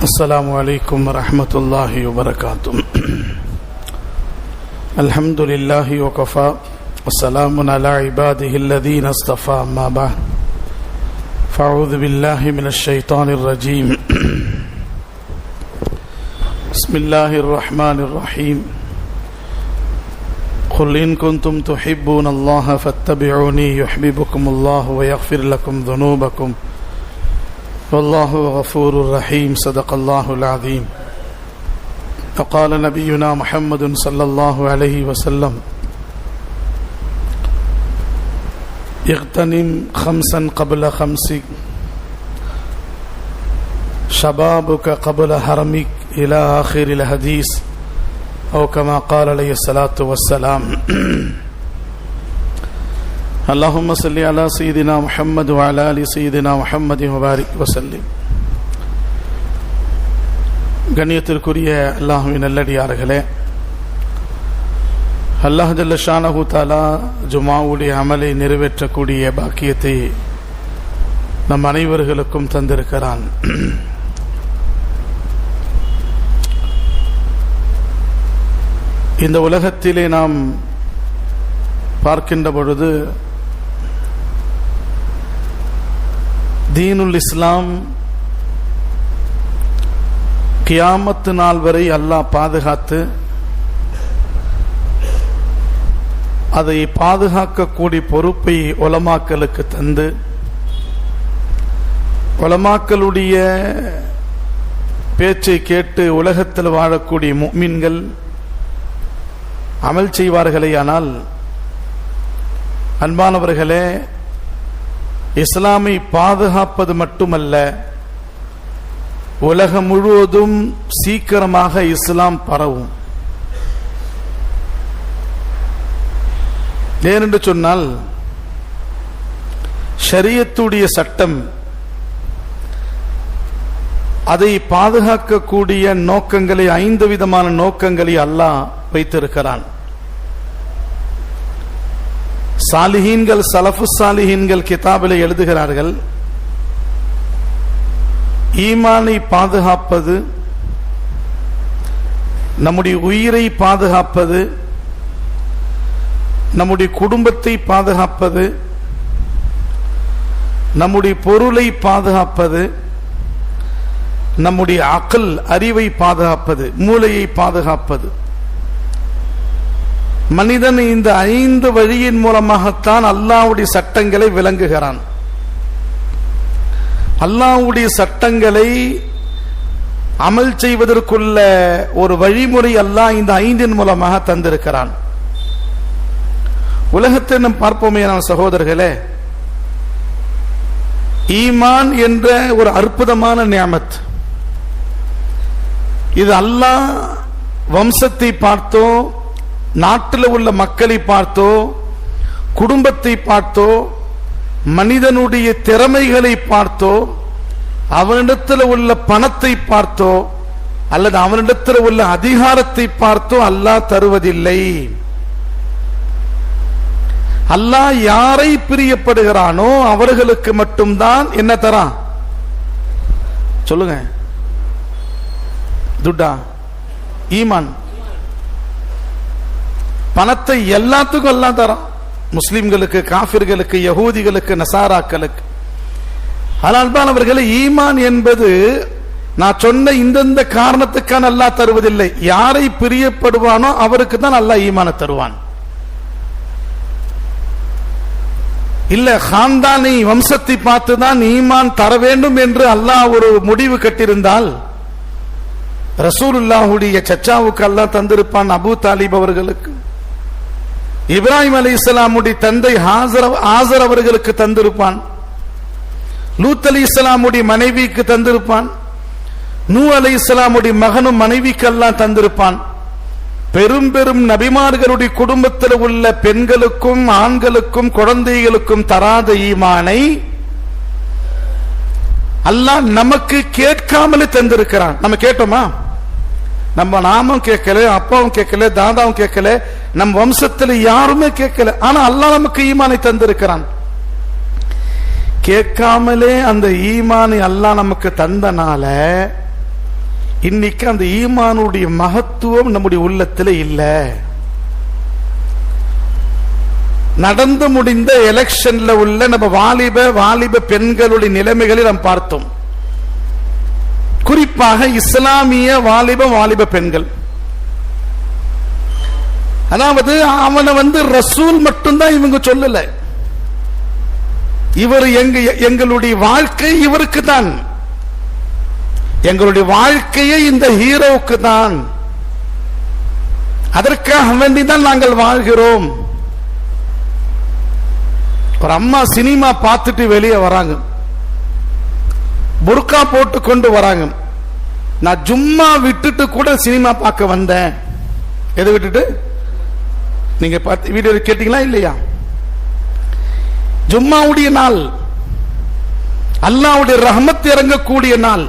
السلام عليكم ورحمة الله وبركاته. الحمد لله وكفى والسلام على عباده الذين اصطفى. ما بعد فأعوذ بالله من الشيطان الرجيم. بسم الله الرحمن الرحيم. قل إن كنتم تحبون الله فاتبعوني يحببكم الله ويغفر لكم ذنوبكم والله غفور رحيم. صدق الله العظيم. فقال نبينا محمد صلى الله عليه وسلم: اغتنم خمسا قبل خمس، شبابك قبل هرمك، إلى آخر الحديث، أو كما قال عليه الصلاة والسلام. اللهم صل على سيدنا محمد وعلى آل سيدنا محمد وبارك وسلم. கண்ணியத்திற்குரிய அல்லாஹ்வின் நல்லடியார்களே, அல்லாஹ் ஜல்ல ஷானஹு தஆலா ஜுமாவுடைய அமலை நிறைவேற்றக்கூடிய பாக்கியத்தை நம் அனைவர்களுக்கும் தந்திருக்கிறான். இந்த உலகத்திலே நாம் பார்க்கின்ற பொழுது தீனுல் இஸ்லாம் கியாமத்து நாள் வரை அல்லாஹ் பாதுகாத்து அதை பாதுகாக்கக்கூடிய பொறுப்பை உலமாக்களுக்கு தந்து, உலமாக்களுடைய பேச்சை கேட்டு உலகத்தில் வாழக்கூடிய முஃமின்கள் அமல் செய்வார்களேயானால், அன்பானவர்களே, இஸ்லாமை பாதுகாப்பது மட்டுமல்ல, உலகம் முழுவதும் சீக்கிரமாக இஸ்லாம் பரவும். ஏனென்று சொன்னால், ஷரியத்துடைய சட்டம் அதை பாதுகாக்கக்கூடிய நோக்கங்களை, 5 விதமான நோக்கங்களை அல்லாஹ் வைத்திருக்கிறான். சாலிஹீன்கள், சலஃபு சாலிஹீன்கள் கிதாபில் எழுதுகிறார்கள், ஈமானை பாதுகாப்பது, நம்முடைய உயிரை பாதுகாப்பது, நம்முடைய குடும்பத்தை பாதுகாப்பது, நம்முடைய பொருளை பாதுகாப்பது, நம்முடைய அக்ல் அறிவை பாதுகாப்பது, மூளையை பாதுகாப்பது. மனிதன் இந்த 5 வழியின் மூலமாகத்தான் அல்லாஹ்வுடைய சட்டங்களை விளங்குகிறான். அல்லாஹ்வுடைய சட்டங்களை அமல் செய்வதற்குள்ள ஒரு வழிமுறை அல்லாஹ் இந்த 5 மூலமாக தந்திருக்கிறான். உலகத்தை நாம் பார்ப்போமே சகோதரர்களே, ஈமான் என்ற ஒரு அற்புதமான நியமத். இது அல்லாஹ் வம்சத்தை பார்த்தோ, நாட்டில் உள்ள மக்களை பார்த்தோ, குடும்பத்தை பார்த்தோ, மனிதனுடைய திறமைகளை பார்த்தோ, அவனிடத்தில் உள்ள பணத்தை பார்த்தோ, அல்லது அவனிடத்தில் உள்ள அதிகாரத்தை பார்த்தோ அல்லாஹ் தருவதில்லை. அல்லாஹ் யாரை பிரியப்படுகிறானோ அவர்களுக்கு மட்டும்தான் என்ன தரான்? சொல்லுங்க. துட்டா, ஈமான், பணத்தை எல்லாத்துக்கும் அல்லாஹ் தரான். முஸ்லிம்களுக்கு, காஃபிர்களுக்கு, யகூதிகளுக்கு, நசாராக்களுக்கு. ஆனால் அவர்கள் ஈமான் என்பது நான் சொன்ன இந்தந்த காரணத்துக்கான அல்லாஹ் தருவதில்லை. யாரை பிரியப்படுவானோ அவருக்கு தான் அல்லாஹ் ஈமான தருவான். இல்ல காந்தானி வம்சத்தை பார்த்துதான் ஈமான் தர வேண்டும் என்று அல்லாஹ் ஒரு முடிவு கட்டியிருந்தால், ரசூலுல்லாஹுடைய சச்சாவுக்கு அல்லாஹ் தந்திருப்பான். அபூ தாலிப் அவர்களுக்கு, இப்ராஹிம் அலைஹிஸ்ஸலாமுடைய தந்தை ஆசர் அவர்களுக்கு தந்திருப்பான். லூத் அலைஹிஸ்ஸலாமுடைய மனைவிக்கு தந்திருப்பான். நூ அலைஹிஸ்ஸலாமுடைய மகனும் மனைவிக்கு அல்லாஹ் தந்திருப்பான். பெரும் பெரும் நபிமார்களுடைய குடும்பத்தில் உள்ள பெண்களுக்கும் ஆண்களுக்கும் குழந்தைகளுக்கும் தராத ஈமானை அல்லாஹ் நமக்கு கேட்காமலே தந்திருக்கிறான். நம்ம கேட்டோமா? நம்ம நாமும் கேட்கல, அப்பாவும் கேட்கல, தாதாவும் கேட்கல, நம் வம்சத்தில் யாருமே கேட்கல. ஆனா அல்லாஹ் நமக்கு ஈமானை தந்திருக்கிறான். கேட்காமலே அந்த ஈமானை அல்லாஹ் நமக்கு தந்தனால இன்னைக்கு அந்த ஈமானுடைய மகத்துவம் நம்முடைய உள்ளத்தில் இல்ல. நடந்து முடிந்த எலெக்ஷன்ல உள்ள நம்ம வாலிப பெண்களுடைய நிலைமைகளை நாம் பார்த்தோம். குறிப்பாக இஸ்லாமிய வாலிப பெண்கள். அதாவது அவனை ரசூல் மட்டும்தான் இவங்க சொல்லல, இவர் எங்களுடைய வாழ்க்கை இவருக்கு தான், எங்களுடைய வாழ்க்கையை இந்த ஹீரோவுக்கு தான், அதற்காக வேண்டிதான் நாங்கள் வாழ்கிறோம். ஒரு அம்மா சினிமா பார்த்துட்டு வெளியே வராங்க, புர்கா போட்டு கொண்டு வராங்க. நான் ஜும்மா விட்டுட்டு கூட சினிமா பார்க்க வந்தேன். எதை விட்டுட்டு? நீங்க வீடியோ கேட்டீங்களா இல்லையா? ஜும்மாவுடைய நாள், அல்லாஹ்வுடைய ரஹ்மத் இறங்கக்கூடிய நாள்.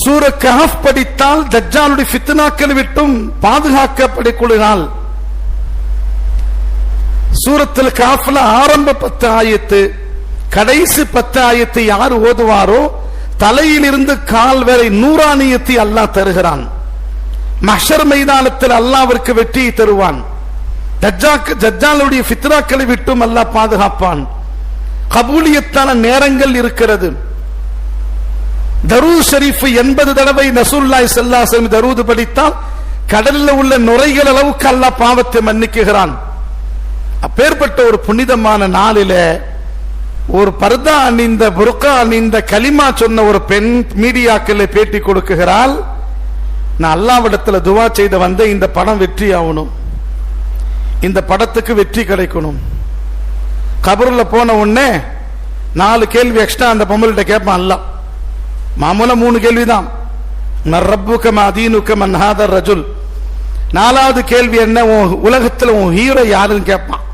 சூர கஹஃப் படித்தால் தஜ்ஜாலுடைய ஃபித்னாக்களை விட்டும் பாதுகாக்கப்படக்கூடிய நாள். சூரத்துல் கஹஃப்ல ஆரம்ப 10 ஆயத்து, கடைசி 10 ஆயத்தை யார் ஓதுவாரோ தலையிலிருந்து கால் வரை நூறானியத்தை அல்லாஹ் தருகிறான். மஹ்ஷர் மைதானத்தில் அல்லாஹ்விற்கு வெற்றியை தருவான். தஜ்ஜாலுடைய ஃபித்னாக்களை விட்டும் அல்லாஹ் பாதுகாப்பான். கபூலியத்தான நேரங்கள் இருக்கிறது. தரூத் ஷரீஃப் 80 தடவை ரசூலுல்லாஹி ஸல்லல்லாஹு அலைஹி வஸல்லம் தரூத் படித்தால் கடலில் உள்ள நுரைகள் அளவுக்கு அல்லாஹ் பாவத்தை மன்னிக்குகிறான். அப்பேற்பட்ட ஒரு புனிதமான நாளில ஒரு பர்தா அணிந்த, புர்கா அணிந்த, கலிமா சொன்ன ஒரு பெண் மீடியாக்களை பேட்டி கொடுக்குகிறாள். நான் அல்லாஹ்விடத்துல துவா செய்த வந்த இந்த படம் வெற்றி ஆகணும், இந்த படத்துக்கு வெற்றி கிடைக்கணும். கபர்ல போன உடனே 4 கேள்வி எக்ஸ்ட்ரா அந்த பொம்பள்கிட்ட கேட்பான் அல்லாஹ். மாமூல 3 கேள்விதான். மன் ரப்புக மா தீனுக மன் ஹாதர் ரஜுல். 4வது கேள்வி என்ன? உலகத்தில் உன் ஹீரோ யாருன்னு கேட்பான்.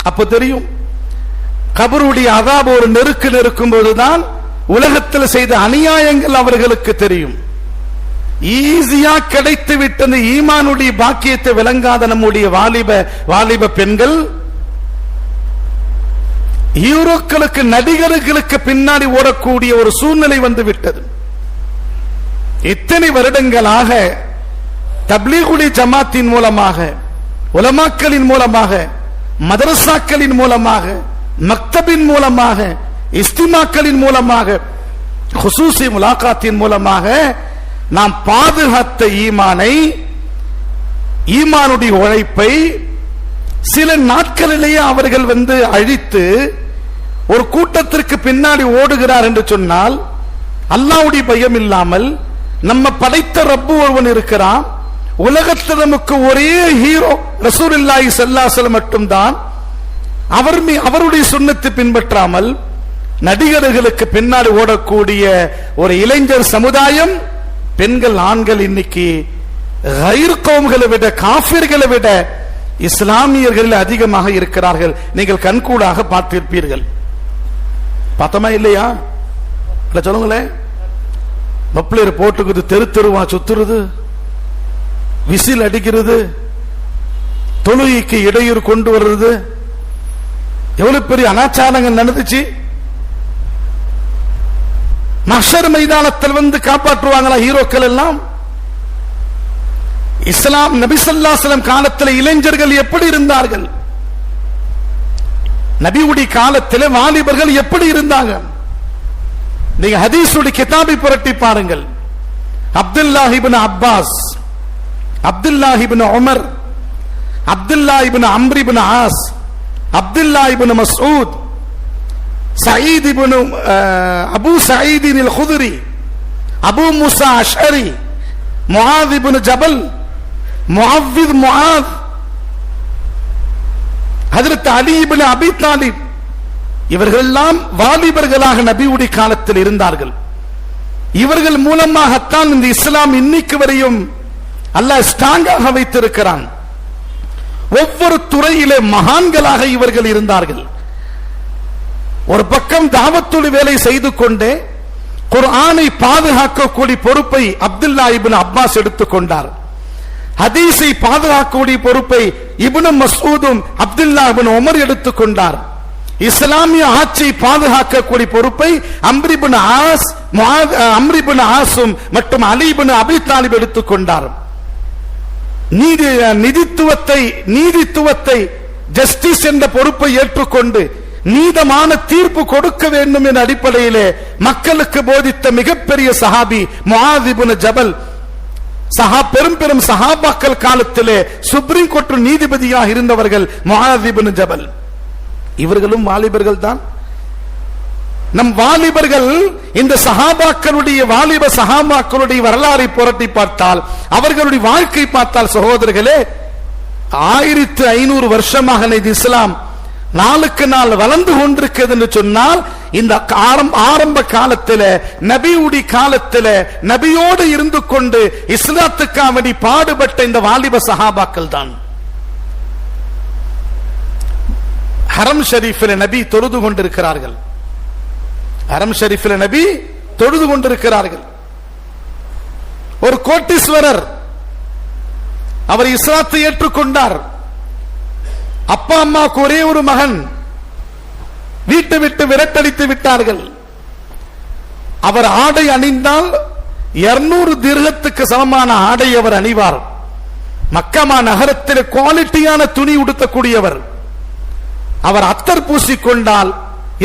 அப்ப தெரியும் கபருடைய அதாப் ஒரு நெருக்கும் போதுதான் உலகத்தில் செய்த அநியாயங்கள் அவர்களுக்கு தெரியும். ஈஸியா கிடைத்து விட்ட ஈமானுடைய பாக்கியத்தை விளங்காத நம்முடைய வாலிப பெண்கள் ஹீரோக்களுக்கு, நடிகர்களுக்கு பின்னாடி ஓடக்கூடிய ஒரு சூழ்நிலை வந்து விட்டது. இத்தனை வருடங்களாக தப்லீகுடைய ஜமாத்தின் மூலமாக, உலமாக்களின் மூலமாக, மதரசாக்களின் மூலமாக, மக்தபின் மூலமாக, இஸ்திமாக்களின் மூலமாக, குசூசி முலாகாத்தின் மூலமாக நாம் பாதுகாத்த ஈமானை, ஈமானுடைய உழைப்பை சில நாட்களிலேயே அவர்கள் அழித்து ஒரு கூட்டத்திற்கு பின்னாடி ஓடுகிறார் என்று சொன்னால், அல்லாஹ்வுடைய பயம் இல்லாமல் நம்ம படைத்த ரப்பு ஒருவன் இருக்கிறான். உலகத்தில் நமக்கு ஒரே ஹீரோ ரசூலுல்லாஹி ஸல்லல்லாஹு அலைஹி வஸல்லம் மட்டும்தான். அவருடைய சுன்னத்தை பின்பற்றாமல் நடிகர்களுக்கு பின்னாடி ஓடக்கூடிய ஒரு இளைஞர் சமுதாயம், பெண்கள், ஆண்கள் இன்னைக்கு கைர் கௌம்களை விட, காஃபிர்களை விட இஸ்லாமியர்கள் அதிகமாக இருக்கிறார்கள். நீங்கள் கண்கூடாக பார்த்திருப்பீர்கள். பார்த்தமா இல்லையா? சொல்லுங்களேன். மப்ளர் போட்டுக்குது, தெருவா சுத்துறது, விசில் அடிக்கிறது, தொழுகைக்கு இடையூறு கொண்டு வர்றது, எவ்வளவு பெரிய அனாச்சாரங்கள் நடந்துச்சு. மஹ்ஷர் மைதானத்தில் காப்பாற்றுவாங்களா ஹீரோக்கள் எல்லாம்? இஸ்லாம் நபி ஸல்லல்லாஹு அலைஹி வஸல்லம் காலத்தில் இளைஞர்கள் எப்படி இருந்தார்கள்? நபியுடைய காலத்தில் வாலிபர்கள் எப்படி இருந்தாங்க? நீங்க ஹதீஸுடைய கிதாபை புரட்டி பாருங்கள். Abdullah ibn Abbas, Abdullah ibn Umar, Abdullah ibn Amr ibn As, Abdullah ibn Masud, Saeed ibn Abu Saeed al Khudri, Abu Musa Ashari, Muadh ibn Jabal, Muawwith Muadh, ஹஜ்ரத் அலி இப்னு அபி தாலிப், இவர்கள் எல்லாம் வாலிபர்களாக நபியுடைய காலத்தில் இருந்தார்கள். இவர்கள் மூலமாகத்தான் இந்த இஸ்லாம் இன்னைக்கு வரையும் அல்லாஹ் ஸ்ட்ராங்காக வைத்திருக்கிறான். ஒவ்வொரு துறையிலே மகான்களாக இவர்கள் இருந்தார்கள். ஒரு பக்கம் தாவத்துடைய வேலை செய்து கொண்டே குர்ஆனை பாதுகாக்கக்கூடிய பொறுப்பை அப்துல்லாஹ் இப்னு அப்பாஸ் எடுத்துக்கொண்டார். ஹதீஸை பாதுகாக்கக்கூடிய பொறுப்பை இப்னு மஸ்ஊதும் அப்துல்லாஹ் இப்னு உமர் எடுத்துக்கொண்டார். இஸ்லாமிய ஆட்சியை பாதுகாக்கக்கூடிய பொறுப்பை அம்ர் இப்னு ஆஸும் மற்றும் அலி இப்னு அபி தாலிப் எடுத்துக்கொண்டார். நீதித்துவத்தை ஜஸ்டிஸ் என்ற பொறுப்பை ஏற்றுக்கொண்டு நீதமான தீர்ப்பு கொடுக்க வேண்டும் என்ற அடிப்படையிலே மக்களுக்கு போதித்த மிகப்பெரிய சஹாபி முஆத் இப்னு ஜபல். பெரும் சஹாபாக்கள் காலத்திலே சுப்ரீம் கோர்ட் நீதிபதியாக இருந்தவர்கள் முஆத் இப்னு ஜபல். இவர்களும் வாலிபர்கள் தான். நம் வாலிபர்கள் இந்த சஹாபாக்களுடைய வரலாறை புரட்டி பார்த்தால், அவர்களுடைய வாழ்க்கை பார்த்தால் சகோதரர்களே, 1500 வருஷமாக இந்த இஸ்லாம் நாளுக்கு நாள் வளர்ந்து கொண்டிருக்கிறது என்று சொன்னால், இந்த ஆரம்ப காலத்தில் நபியுடைய காலத்தில் நபியோடு இருந்து கொண்டு இஸ்லாத்துக்காக வேண்டி பாடுபட்ட இந்த வாலிப சஹாபாக்கள் தான். ஹரம் ஷரீஃபில் நபி தொழுது கொண்டிருக்கிறார்கள். ஹரம் ஷரீஃபில் நபி தொழுது கொண்டிருக்கிறார்கள். ஒரு கோட்டீஸ்வரர், அவர் இஸ்லாத்தை ஏற்றுக்கொண்டார். அப்பா அம்மாவுக்கு ஒரே ஒரு மகன், வீட்டை விட்டு விரட்டடித்து விட்டார்கள். அவர் ஆடை அணிந்தால் 200 திர்ஹத்துக்கு சமமான ஆடை அவர் அணிவார். மக்கமா நகரத்தில் குவாலிட்டியான துணி உடுத்தக்கூடியவர். அவர் அத்தர் பூசிக்கொண்டால்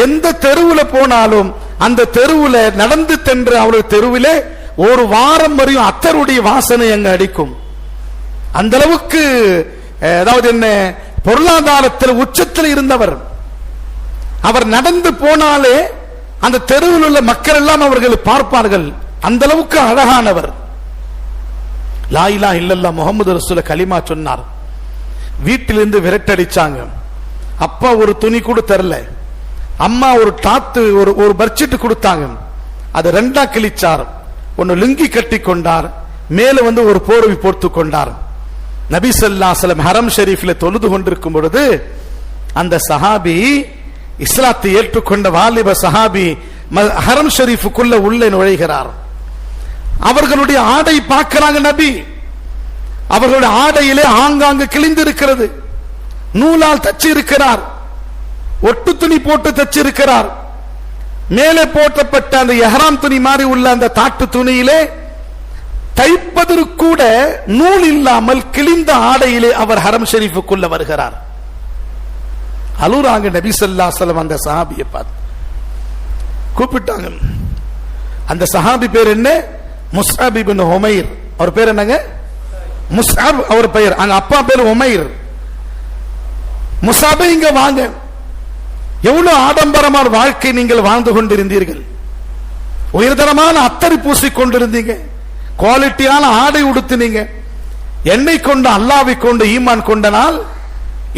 எந்த தெருவில் போனாலும் அந்த தெருவில் நடந்து சென்ற அவருடைய தெருவிலே ஒரு வாரம் வரையும் அத்தருடைய வாசனை அங்கு அடிக்கும். அந்த அளவுக்கு அதாவது என்ன பொருளாதாரத்தில் உச்சத்தில் இருந்தவர். அவர் நடந்து போனாலே அந்த தெருவில் உள்ள மக்கள் எல்லாம் அவர்கள் பார்ப்பார்கள். அந்த அளவுக்கு அழகானவர். லா இலாஹ இல்லல்லாஹ் முஹம்மது ரசூலுல்லாஹ் கலிமா சொன்னார். வீட்டிலிருந்து விரட்டடிச்சாங்க. அப்பா ஒரு துணி கூட தரல, அம்மா ஒரு டாத்து ஒரு பர்ச்சிட்டு கொடுத்தாங்க. அது 2ஆ கிழிச்சார். ஒன்னு லுங்கி கட்டி கொண்டார், மேல ஒரு போர்வை போர்த்து கொண்டார். நபி ஸல்லல்லாஹு அலைஹி வஸல்லம் ஹரம் ஷரீஃபில் தொழுது கொண்டிருக்கும் பொழுது அந்த சஹாபி, இஸ்லாத்தை ஏற்றுக்கொண்ட வாலிப சஹாபி ஹரம் ஷரீஃபுக்குள்ள உள்ளே நுழைகிறார். அவர்களுடைய ஆடை பார்க்கிறாங்க நபி. அவர்களுடைய ஆடையிலே ஆங்காங்கு கிழிந்து இருக்கிறது. நூலால் தச்சு இருக்கிறார், ஒட்டு துணி போட்டு தச்சு இருக்கிறார். மேலே போட்டப்பட்ட அந்த எஹ்ராம் துணி மாதிரி உள்ள அந்த தாட்டு துணியிலே தைப்பதற்கு கூட நூல் இல்லாமல் கிழிந்த ஆடையிலே அவர் ஹரம் ஷரீஃபுக்குள்ள வருகிறார். அலுராங்க நபி ஸல்லல்லாஹு அலைஹி வஸல்லம் அந்த சஹாபியை பார்த்து கூப்பிட்டாங்க. அந்த சஹாபி பேர் என்ன? முஸ்அப் இப்னு உமைர். அவர் பேர் என்னங்க? முஸ்அப் அவர் பெயர். அந்த அப்பா பேர் உமைர். முஸாபே இங்க வாங்க. எவ்வளவு ஆடம்பரமான வாழ்க்கை நீங்கள் வாழ்ந்து கொண்டிருந்தீர்கள். உயர்தரமான அத்தரி பூசிக் கொண்டிருந்தீங்க, குவாலிட்டியான ஆடை உடுத்தினீங்க. எண்ணெய் கொண்டு அல்லாஹ்வை கொண்டு ஈமான் கொண்டனால்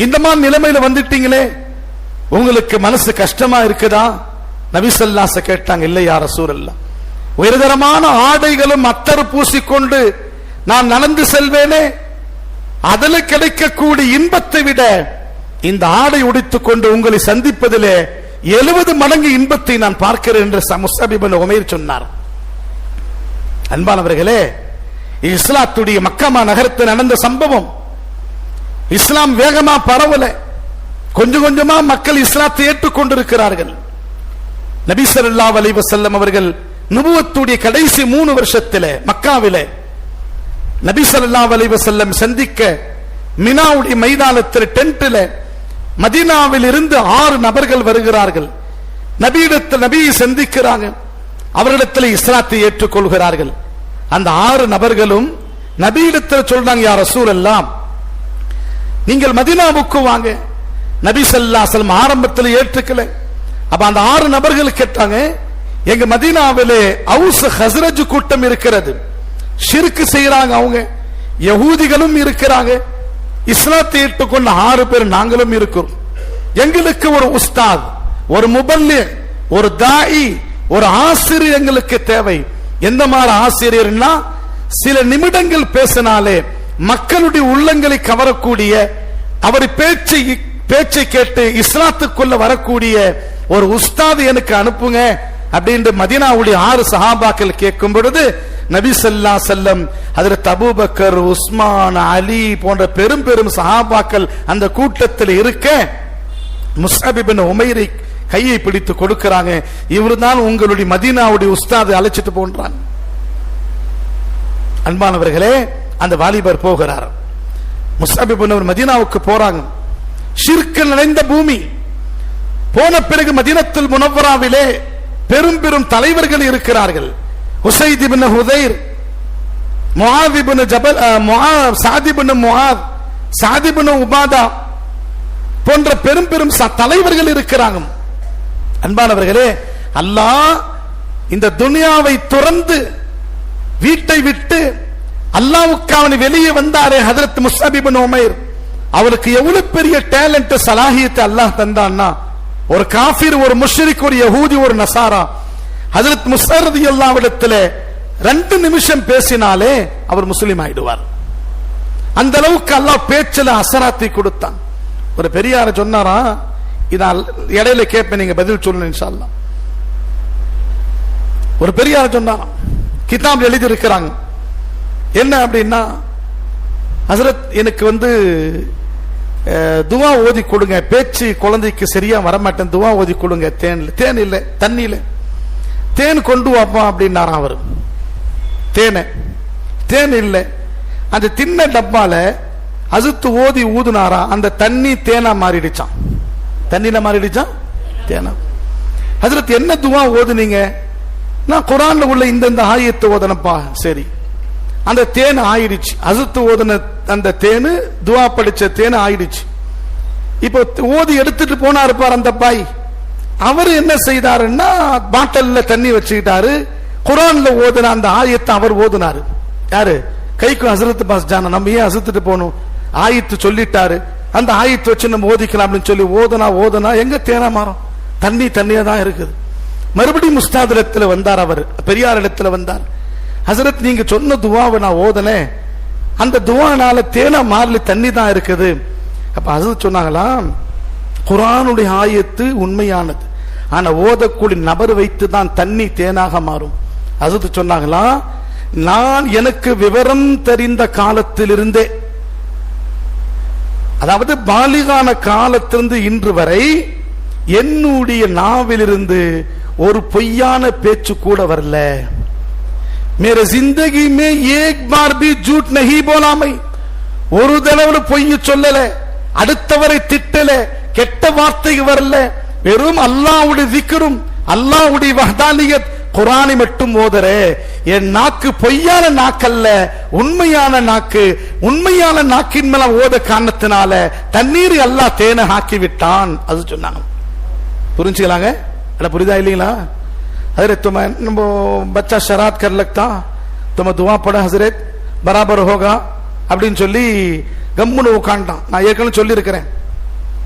இந்த மாதிரி நிலைமையில வந்துட்டீங்களே, உங்களுக்கு மனசு கஷ்டமா இருக்குதா? நபி ஸல்லல்லாஹு அலைஹி வஸல்லம் கேட்டாங்க. இல்லை யா ரசூலல்லாஹ், உயர்தரமான ஆடைகளும் அத்தர் பூசிக்கொண்டு நான் நடந்து செல்வேனே, அதில் கிடைக்கக்கூடிய இன்பத்தை விட இந்த ஆடை உடைத்துக் கொண்டு உங்களை சந்திப்பதிலே 70 மடங்கு இன்பத்தை நான் பார்க்கிறேன் என்று முஸ்அப் இப்னு உமைர் சொன்னார். அன்பானவர்களே, இஸ்லாத்துடைய மக்கமா நகரத்தில் நடந்த சம்பவம். இஸ்லாம் வேகமா பரவல, கொஞ்சம் கொஞ்சமா மக்கள் இஸ்லாத்தை ஏற்றுக்கொண்டிருக்கிறார்கள். நபி ஸல்லல்லாஹு அலைஹி வஸல்லம் அவர்கள் நுபுவத்துடைய கடைசி 3 வருஷத்திலே மக்காவிலே நபி ஸல்லல்லாஹு அலைஹி வஸல்லம் சந்திக்க மினாவுடைய மைதானத்தில் டென்ட்ல மதீனாவில் இருந்து 6 நபர்கள் வருகிறார்கள். நபியை சந்திக்கிறாங்க. அவரிடத்தில் இஸ்லாத்தை ஏற்றுக்கொள்கிறார்கள். அந்த 6 நபர்களும் நபியிடத்தில் சொல்றாங்க, யா ரசூலல்லாஹ், நீங்கள் மதீனாவுக்கு வாங்க. நபி ஸல்லல்லாஹு அலைஹி வஸல்லம் ஆரம்பத்தில் ஏற்றுக்கல. அப்ப அந்த 6 நபர்கள் கேட்டாங்க, எங்க மதீனாவிலே அவுஸ் ஹஸ்ரஜ் கூட்டம் இருக்கிறது, ஷிர்க் செய்யறாங்க, அவங்க யஹூதிகளும் இருக்கிறாங்க, இஸ்லாத்தை ஏற்றுக்கொண்ட 6 பேர் நாங்களும் இருக்கிறோம். எங்களுக்கு ஒரு உஸ்தாத், ஒரு முபல்லிக், ஒரு தாயி, ஒரு ஆசிரியர் எங்களுக்கு தேவை. எந்த மாதிரி ஆசிரியர்னா, சில நிமிடங்கள் பேசினாலே மக்களுடைய உள்ளங்களை கவரக்கூடிய, அவர் பேச்சை கேட்டு இஸ்லாத்துக்குள்ள வரக்கூடிய ஒரு உஸ்தாத் எனக்கு அனுப்புங்க அப்படின்னு மதீனாவுடைய 6 சஹாபாக்கள் கேட்கும் பொழுது நபி ஸல்லல்லாஹு அலைஹி வஸல்லம் ஹஜ்ரத் அபூபக்கர், உஸ்மான், அலி போன்ற பெரும் பெரும் சஹாபாக்கள் அந்த கூட்டத்தில் இருக்க முஸ்அப் இப்னு உமைரை கையை பிடித்து கொடுக்கிறாங்க. இவர்தான் உங்களுடைய மதீனாவுடைய உஸ்தாது, அழைச்சிட்டு போன்றான். அன்பானவர்களே, அந்த வாலிபர் போகிறார். முஸ்அப் இப்னு மதீனாவுக்கு போறாங்க. ஷிர்க் நிறைந்த பூமி. போன பிறகு மதீனத்துல் முனவ்வராவிலே பெரும் பெரும் தலைவர்கள் இருக்கிறார்கள். உஸைத் இப்னு ஹுதைர், முஆத் இப்னு ஜபல், சாத் இப்னு முஆத், சாத் இப்னு உபாதா போன்ற பெரும் பெரும் தலைவர்கள் இருக்கிறாங்க. அன்பானவர்களே, அல்லாஹ் இந்த துனியாவை துறந்து வீட்டை விட்டு அல்லாஹ்வுக்காக வெளியே வந்தாரே ஹஜ்ரத் முஸ்அப் இப்னு உமைர், அவருக்கு எவ்வளவு பெரிய டேலண்ட், சலாஹியத்தை அல்லாஹ் தந்தான்னா, ஒரு காஃபிர், ஒரு முஷ்ரிக், ஒரு யஹூதி, ஒரு நசாரா ஹஜ்ரத் முஸ்அப் ரலியல்லாஹு இடத்திலே 2 நிமிஷம் பேசினாலே அவர் முஸ்லிம் ஆயிடுவார். அந்த அளவுக்கு அல்லாஹ் பேச்சில அசராத்தை கொடுத்தான். ஒரு பெரியார சொன்னாரா, இதான் இடையில கேட்பேன், நீங்க பதில் சொல்லணும் இன்ஷா அல்லாஹ். ஒரு பெரியார சொன்னாராம், கிதாப் எழுதி இருக்கிறாங்க. என்ன அப்படின்னா, ஹஜ்ரத் எனக்கு துவா ஓதி கொடுங்க, பேச்சு குழந்தைக்கு சரியா வரமாட்டேன், துவா ஓதி கொடுங்க. தேன் இல்லை, தண்ணியில தேன் கொண்டு வாப்பா அப்படின்னாராம் அவர். தேன் இல்லை, அந்த தின்ன டப்பால அசுத்து ஓதி ஊதுனாரா, அந்த தண்ணி தேனா மாறிடுச்சான். தண்ணியில மாறிடுச்சான், தேனா. ஹஜ்ரத் என்ன துவா ஓதுனீங்க? நான் குர்ஆன்ல உள்ள இந்த ஆயத்தை ஓதனப்பா. சரி, அந்த தேன் ஆயிடுச்சு. அசுத்து ஓதுன அந்த தேனு, துவா படிச்ச தேன் ஆயிடுச்சு. இப்போ ஓதி எடுத்துட்டு போனா இருப்பார் அந்த பாய். அவர் என்ன செய்தாருன்னா, பாட்டில்ல தண்ணி வச்சுக்கிட்டாரு. குர்ஆன்ல ஓதுன அந்த ஆயத்தை அவர் ஓதுனாரு. யாரு? கைக்கு ஹஸ்ரத் பாஸ் ஜானா. நம்ம ஏன் அசுத்துட்டு போகணும்? ஆயத்து சொல்லிட்டாரு, அந்த ஆயத்து வச்சு நம்ம ஓதிக்கலாம் அப்படின்னு சொல்லி ஓதுனா எங்க தேனா மாறும்? தண்ணியா தான் இருக்குது. மறுபடியும் முஸ்தாத் இடத்துல வந்தார், அவர் பெரியார் இடத்துல வந்தார். ஹசரத், நீங்க சொன்ன துவாவை நான் ஓதனே, அந்த துவானால தேனா மாறல, தண்ணி தான் இருக்குது. அப்ப ஹசரத் சொன்னாங்களாம், குர்ஆனுடைய ஆயத்து உண்மையானது, ஆனா ஓதக்கூடிய நபர் வைத்து தான் தண்ணி தேனாக மாறும். ஹசரத் சொன்னாங்களாம், நான் எனக்கு விவரம் தெரிந்த காலத்திலிருந்தே, அதாவது பாலிகான காலத்திலிருந்து இன்று வரை என்னுடைய நாவிலிருந்து ஒரு பொய்யான பேச்சு கூட வரல. मेरे जिंदगी में एक बार भी झूठ नहीं बोला मैं. ஒரு தடவை பொய் சொல்லல, அடுத்தவரை திட்டல, கெட்ட வார்த்தை வரல. வெறும் அல்லாஹ்வுடைய திக்ரும் அல்லாஹ்வுடைய வஹ்தானியத் குர்ஆனை மட்டும் ஓதரே. என் நாக்கு பொய்யான நாக்கல்ல, உண்மையான நாக்கு. உண்மையான நாக்கின் மேல ஓத காரணத்தினால தண்ணீர் அல்லாஹ் தேனை ஆக்கி விட்டான். அது சொன்னாங்க. புரிஞ்சுக்கலாங்க? அட புரியுதா இல்லீங்களா? हजरत तुम्हें बच्चा शरारत कर लगता, तुम्हें दुआ पड़ा हजरत बराबर होगा அப்படின்னு சொல்லி கம்முன்னு உட்காண்டான். நான் ஏற்கனவே சொல்லி இருக்கிறேன்.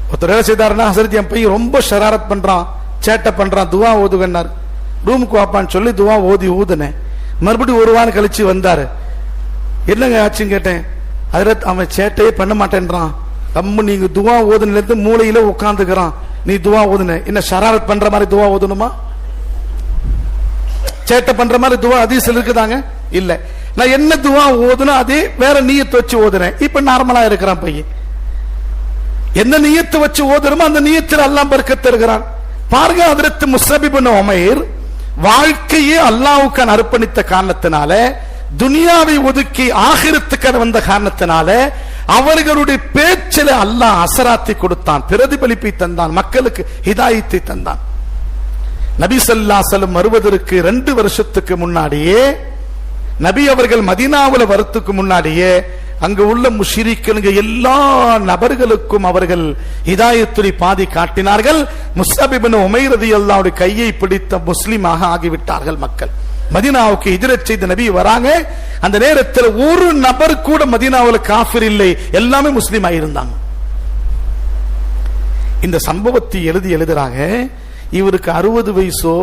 ஒருத்தர் என்ன செய்தாருன்னா, ஹசரத் என் பையன் ரொம்ப ஷராரத் பண்றான், சேட்டை பண்றான், துவா ஓதுகன்னார். ரூமுக்கு வாப்பான்னு சொல்லி துவா ஊதுனேன். மறுபடியும் ஒரு வாரம் கழிச்சு வந்தாரு. என்னங்க ஆச்சுன்னு கேட்டேன். ஹசரத், அவன் சேட்டையே பண்ண மாட்டேன்றான், கம்மு நீங்க துவா ஓதுனிலிருந்து மூளையில உட்காந்துக்கிறான், நீ துவா ஓதுன. என்ன ஷராரத் பண்ற மாதிரி துவா ஓதணுமா? சேட்டை பண்ற மாதிரி துவா ஹதீஸ்ல இருக்குதாங்க? இல்ல. நான் என்ன துவா ஓதுனா அதே வேற நியத்து வச்சு ஓதுறேன். இப்ப நார்மலா இருக்கிறான் பையன். என்ன நியத்து வச்சு ஓதுறோமோ அந்த நியத்தில் அல்லாஹ் பரக்கத் தருகிறான். பாருங்க, ஹஜ்ரத் முஸ்அப் இப்னு உமைர் வாழ்க்கையே அல்லாஹ்வுக்கு அர்ப்பணித்த காரணத்தினால, துனியாவை ஒதுக்கி ஆகிரத்துக்கு வந்த காரணத்தினால அவர்களுடைய பேச்சில் அல்லாஹ் அசராத்தை கொடுத்தான், பிரதிபலிப்பை தந்தான், மக்களுக்கு ஹிதாயத்தை தந்தான். நபி ஸல்லல்லாஹு அலைஹி வஸல்லம் வருவதற்கு 2 வருஷத்துக்கு முன்னாடியே, நபி அவர்கள் மதீனாவுல வரத்துக்கு முன்னாடியே அங்கு உள்ள முஷ்ரிக்குங்க எல்லா நபர்களுக்கும் அவர்கள் ஹிதாயத்துடைய பாதை காட்டினார்கள். முஸ்அப் இப்னு உமைர் ரலியல்லாஹு அன்ஹு கையை பிடித்த முஸ்லிமாக ஆகிவிட்டார்கள் மக்கள். மதீனாவுக்கு ஹிஜ்ரத் செய்த நபி வராங்க. அந்த நேரத்தில் ஒரு நபர் கூட மதீனாவுல காஃபிர் இல்லை, எல்லாமே முஸ்லிம் ஆயிருந்தாங்க. இந்த சம்பவத்தை எழுதுறாங்க. இவருக்கு 60 வயசோ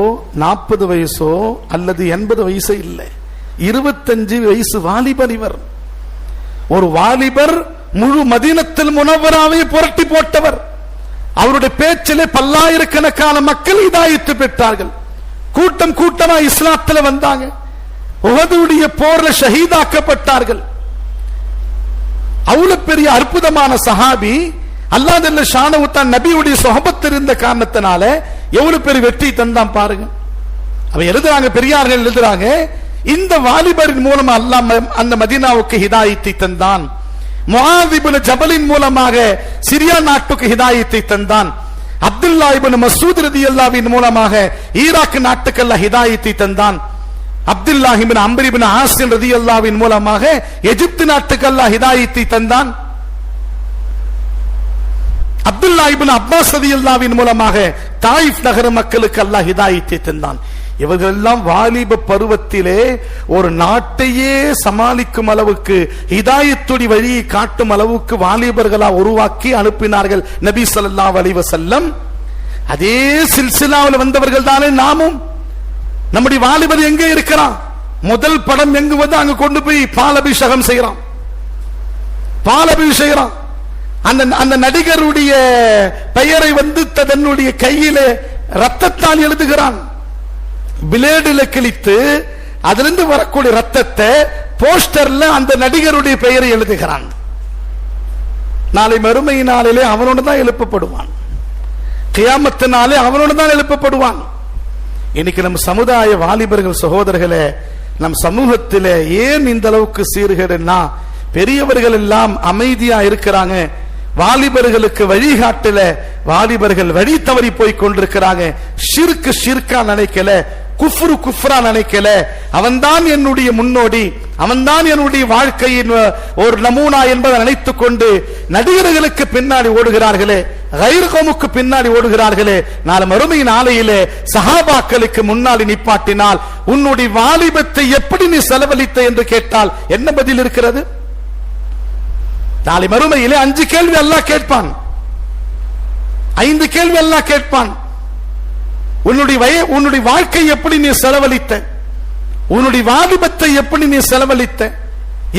40 வயசோ அல்லது 80 வயசோ இல்லை, 25 வயசு வாலிபர். இவர் ஒரு வாலிபர், முழு மதீனத்துல் முனவ்வராவை புரட்டி போட்டவர். அவருடைய பேச்சிலே பல்லாயிரக்கணக்கான மக்கள் ஹிதாயத்து பெற்றார்கள். கூட்டம் கூட்டமா இஸ்லாத்துல வந்தாங்க. உஹதுடைய போர்ல ஷஹீதாக்கப்பட்டார்கள். அவ்வளவு பெரிய அற்புதமான சஹாபி. அல்லாஹ் ஜல்ல ஷானஹு தஆலா நபியுடைய சுஹபத் இருந்த காரணத்தினால எவ்வளவு பெரிய வெற்றி தந்தான் பாருங்க. அவ எழுதுறாங்க, பெரியார்கள் எழுதுறாங்க, இந்த வாலிபரின் மூலமா அல்லாஹ் அந்த மதீனாவுக்கு ஹிதாயத்தை தந்தான். முஆத் இப்னு ஜபலின் மூலமாக சிரியா நாட்டுக்கு ஹிதாயத்தை தந்தான். அப்துல்லா இப்னு மஸ்ஊத் ரலியல்லாஹு மூலமாக ஈராக் நாட்டுக்கு அல்லாஹ் ஹிதாயத்தை தந்தான். அப்துல்லா இப்னு அம்ர் இப்னு ஆஸிம் ரலியல்லாஹு மூலமாக எகிப்து நாட்டுக்கு அல்லாஹ் ஹிதாயத்தை தந்தான். அப்துல்லா இப்னு அப்பாஸ் ரலியல்லாஹு மூலமாக தாயிஃப் நகர மக்களுக்கு அல்லாஹ் ஹிதாயத்தை தந்தான். இவர்கள் எல்லாம் வாலிப பருவத்திலே ஒரு நாட்டையே சமாளிக்கும் அளவுக்கு ஹிதாயத்துடைய வழியை காட்டும் அளவுக்கு வாலிபர்களா உருவாக்கி அனுப்பினார்கள் நபி ஸல்லல்லாஹு அலைஹி வஸல்லம். அதே சில்சிலாவில் வந்தவர்கள் தானே நாமும். நம்முடைய வாலிபர் எங்கே இருக்கிறான்? முதல் படம் எங்கு வந்து அங்க கொண்டு போய் பாலபிஷேகம் செய்யறான், பாலபிஷேகம். அந்த நடிகருடைய பெயரை வந்து தன்னுடைய கையில ரத்தத்தால் எழுதுகிறான், பிளேடுல கிழித்து அதிலிருந்து வரக்கூடிய ரத்தத்தை போஸ்டர்ல அந்த நடிகருடைய பெயரை எழுதுகிறான். நாளை மறுமை நாளிலே அவனோடு தான் எழுப்பப்படுவான், கியாமத்து நாளே அவனோடு தான் எழுப்பப்படுவான். இன்னைக்கு நம் சமுதாய வாலிபர்கள் சகோதரர்களே, நம் சமூகத்திலே ஏன் இந்த அளவுக்கு சீர்கேடுன்னா, பெரியவர்கள் எல்லாம் அமைதியா இருக்கிறாங்க, வாலிபர்களுக்கு வழிகாட்டல, வாலிபர்கள் வழி தவறி போய் கொண்டிருக்கிறாங்க. ஷிர்க் ஷிர்கா நினைக்கல, குஃப்ரு குஃப்ரா நினைக்கல. அவன்தான் என்னுடைய முன்னோடி, அவன்தான் என்னுடைய வாழ்க்கையின் ஒரு நமூனா என்பதை நினைத்துக் கொண்டு நடிகர்களுக்கு பின்னாடி ஓடுகிறார்களே, கைர்கமுக்கு பின்னாடி ஓடுகிறார்களே. நாளை மறுமை நாளையிலே சஹாபாக்களுக்கு முன்னாடி நிப்பாட்டினால் உன்னுடைய வாலிபத்தை எப்படி நீ செலவழித்த என்று கேட்டால் என்ன பதில் இருக்கிறது? நாளை மறுமையிலே 5 கேள்வி அல்லாஹ் கேட்பான், 5 கேள்வி அல்லாஹ் கேட்பான். உன்னுடைய வாழ்க்கை எப்படி நீ செலவழித்த, உன்னுடைய வாலிபத்தை எப்படி நீ செலவழித்த,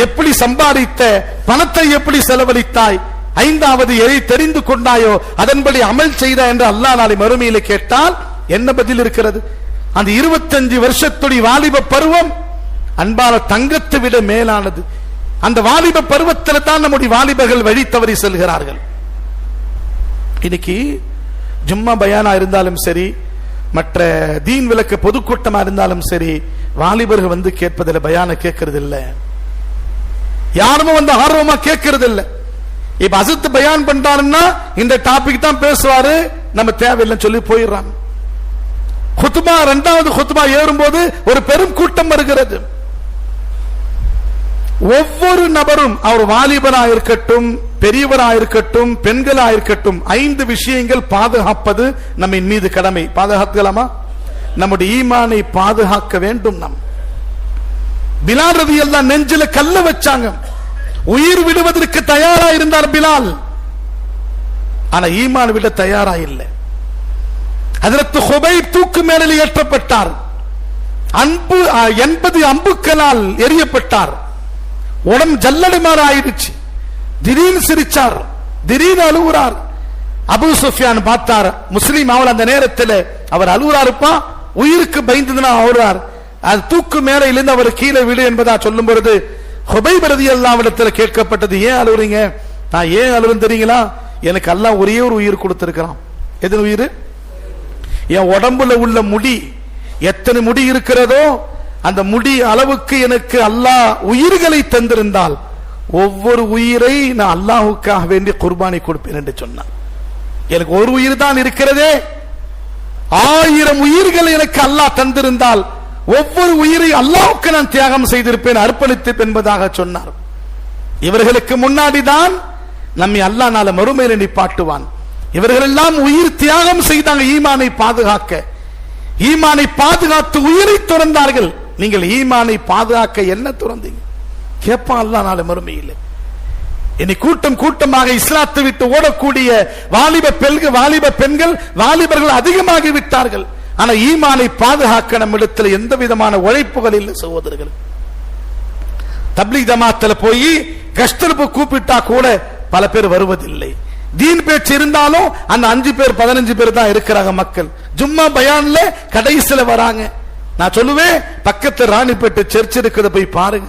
எப்படி சம்பாதித்த பணத்தை எப்படி செலவழித்தாய், 5வது எதை தெரிந்து கொண்டாயோ அதன்படி அமல் செய்த என்று அல்லாஹ் நாளை மறுமையிலே கேட்டால் என்ன பதில் இருக்கிறது? அந்த 25 வருஷத்துடைய வாலிப பருவம் அன்பான தங்கத்தை விட மேலானது. அந்த வாலிப பருவத்தில் தான் நம்முடைய வாலிபர்கள் வழி தவறி செல்கிறார்கள். இன்னைக்கு ஜும்மா பயானா இருந்தாலும் சரி, மற்ற தீன் விளக்க பொதுக்கூட்டமா இருந்தாலும் சரி, வாலிபர்கள் வந்து கேட்பதில்லை, பயான கேட்கறது இல்ல, யாருமே வந்து ஆர்வமா கேட்கறது இல்ல. இப்ப அசத்து பயான் பண்றாருன்னா இந்த டாபிக் தான் பேசுவாரு, நம்ம தேவையில்லைன்னு சொல்லி போயிடுறாங்க. குத்பா 2வது குத்பா ஏறும்போது ஒரு பெரும் கூட்டம் வருகிறது. ஒவ்வொரு நபரும், அவர் வாலிபரா இருக்கட்டும், பெரியவரா இருக்கட்டும், பெண்களா இருக்கட்டும், 5 விஷயங்கள் பாதுகாப்பது நம்ம மீது கடமை. பாதுகாக்கலாமா? நம்முடைய ஈமானை பாதுகாக்க வேண்டும். நம் பிலால் ரலியல்லாஹு நெஞ்சில கல்ல வச்சாங்க, உயிர் விடுவதற்கு தயாரா இருந்தார் பிலால், ஆனா ஈமான் விட தயாரா இல்லை. ஹஜ்ரத் ஹுபைப் தூக்கு மேடையில் ஏற்றப்பட்டார், 80 அம்புக்களால் எரியப்பட்டார், உடம்பு ஜல்லடைமாறு ஆயிடுச்சு. திடீர்னு சிரிச்சார், திடீர்னு அழுகுறார். அபூ சுஃபியான் பார்த்தார், முஸ்லிம் அவள் அந்த நேரத்தில் அவர் அழுகுறாருப்பா, உயிருக்கு பயந்துதான் அழுறார். அது தூக்கு மேடையிலிருந்து அவர் கீழே விடு என்பதா சொல்லும் பொழுது ஹுபைப் ரலியல்லாஹு இடத்துல கேட்கப்பட்டது, ஏன் அழுகுறீங்க? நான் ஏன் அழுகுறேன்னு தெரியுங்களா? எனக்கு அல்லாஹ் ஒரே ஒரு உயிர் கொடுத்திருக்கிறான். எது உயிர்? என் உடம்புல உள்ள முடி, எத்தனை முடி இருக்கிறதோ அந்த முடி அளவுக்கு எனக்கு அல்லாஹ் உயிர்களை தந்திருந்தால் ஒவ்வொரு உயிரை நான் அல்லாஹ்வுக்காக வேண்டி குர்பானி கொடுப்பேன் என்று சொன்னார். எனக்கு ஒரு உயிர் தான் இருக்கிறதே, 1000 உயிர்களை எனக்கு அல்லாஹ் தந்திருந்தால் ஒவ்வொரு உயிரை அல்லாஹ்வுக்கு நான் தியாகம் செய்திருப்பேன், அர்ப்பணித்திருப்பேன் என்பதாக சொன்னார். இவர்களுக்கு முன்னாடிதான் நம்மை அல்லாஹ் நாளை மறுமையில நிப்பாட்டுவான். இவர்கள் எல்லாம் உயிர் தியாகம் செய்தாங்க ஈமானை பாதுகாக்க. ஈமானை பாதுகாத்து உயிரை துறந்தார்கள். நீங்கள் ஈமானை பாதுகாக்க என்ன துறந்தீங்க கேட்பான் அல்லாஹ் நாளை மறுமையில். இனி கூட்டம் கூட்டமாக இஸ்லாத்தை விட்டு ஓடக்கூடிய வாலிப பெண்கள் வாலிபர்கள் அதிகமாகி விட்டார்கள். ஆனா ஈமானை பாதுகாக்க நம்மிடத்தில் எந்த விதமான உழைப்புகள் இல்லை சகோதரர்கள். தப்லீக் ஜமாத்தில் போய் கஷ்டப்பு கூப்பிட்டா கூட பல பேர் வருவதில்லை. தீன் பேச்சு இருந்தாலும் அந்த 5 பேர் 15 பேர் தான் இருக்கிறாங்க மக்கள். ஜும்மா பயான்ல கடைசில வராங்க. நான் சொல்லுவேன், பக்கத்து ராணிப்பேட்டை சர்ச் இருக்கிறத போய் பாருங்க.